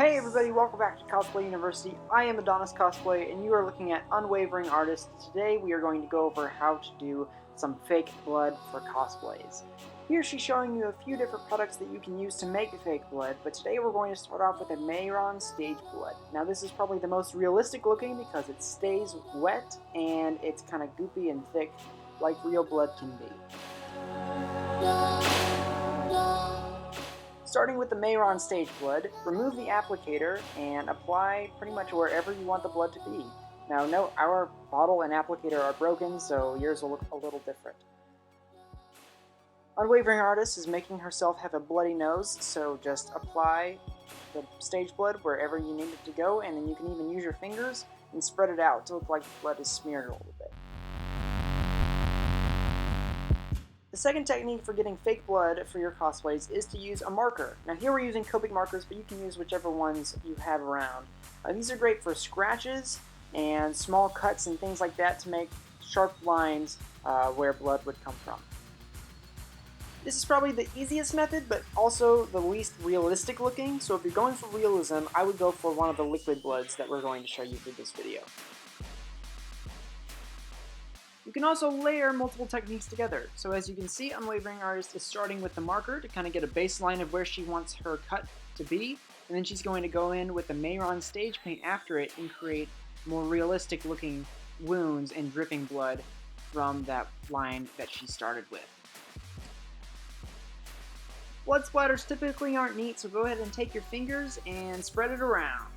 Hey everybody, welcome back to Cosplay University. I am Adonis Cosplay, and you are looking at Unwavering Artist. Today we are going to go over how to do some fake blood for cosplays. Here she's showing you a few different products that you can use to make fake blood, but today we're going to start off with a Mayron stage blood. Now this is probably the most realistic looking because it stays wet and it's kind of goopy and thick like real blood can be. Starting with the Mayron stage blood, remove the applicator and apply pretty much wherever you want the blood to be. Now note, our bottle and applicator are broken, so yours will look a little different. Unwavering Artist is making herself have a bloody nose, so just apply the stage blood wherever you need it to go, and then you can even use your fingers and spread it out to look like the blood is smeared a little bit. The second technique for getting fake blood for your cosplays is to use a marker. Now here we're using Copic markers, but you can use whichever ones you have around. These are great for scratches and small cuts and things like that to make sharp lines where blood would come from. This is probably the easiest method, but also the least realistic looking, so if you're going for realism, I would go for one of the liquid bloods that we're going to show you through this video. You can also layer multiple techniques together. So as you can see, Unwavering Artist is starting with the marker to kind of get a baseline of where she wants her cut to be, and then she's going to go in with the Mayron stage paint after it and create more realistic looking wounds and dripping blood from that line that she started with. Blood splatters typically aren't neat, so go ahead and take your fingers and spread it around.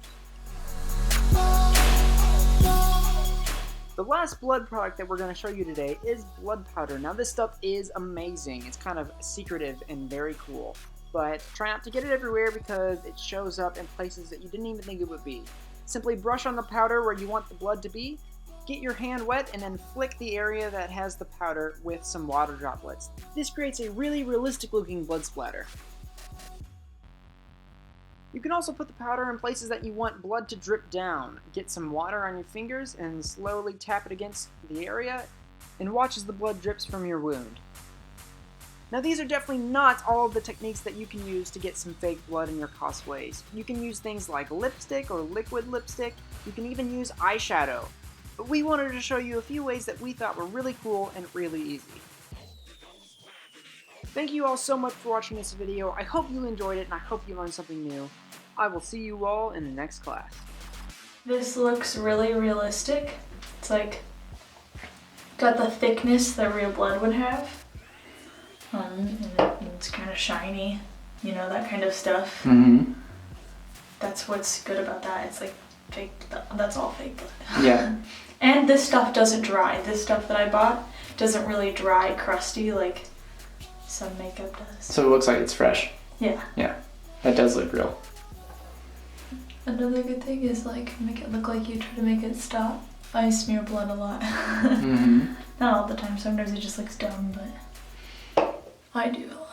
The last blood product that we're going to show you today is blood powder. Now this stuff is amazing. It's kind of secretive and very cool, but try not to get it everywhere because it shows up in places that you didn't even think it would be. Simply brush on the powder where you want the blood to be, get your hand wet, and then flick the area that has the powder with some water droplets. This creates a really realistic looking blood splatter. You can also put the powder in places that you want blood to drip down. Get some water on your fingers and slowly tap it against the area and watch as the blood drips from your wound. Now these are definitely not all of the techniques that you can use to get some fake blood in your cosplays. You can use things like lipstick or liquid lipstick. You can even use eyeshadow. But we wanted to show you a few ways that we thought were really cool and really easy. Thank you all so much for watching this video. I hope you enjoyed it and I hope you learned something new. I will see you all in the next class. This looks really realistic. It's like got the thickness that real blood would have. And it's kind of shiny, you know, that kind of stuff. Mm-hmm. That's what's good about that. It's like fake, that's all fake blood. Yeah. And this stuff doesn't dry. This stuff that I bought doesn't really dry crusty like some makeup does. So it looks like it's fresh. Yeah. Yeah. That does look real. Another good thing is like make it look like you try to make it stop. I smear blood a lot. Mm-hmm. Not all the time, sometimes it just looks dumb, but I do a lot.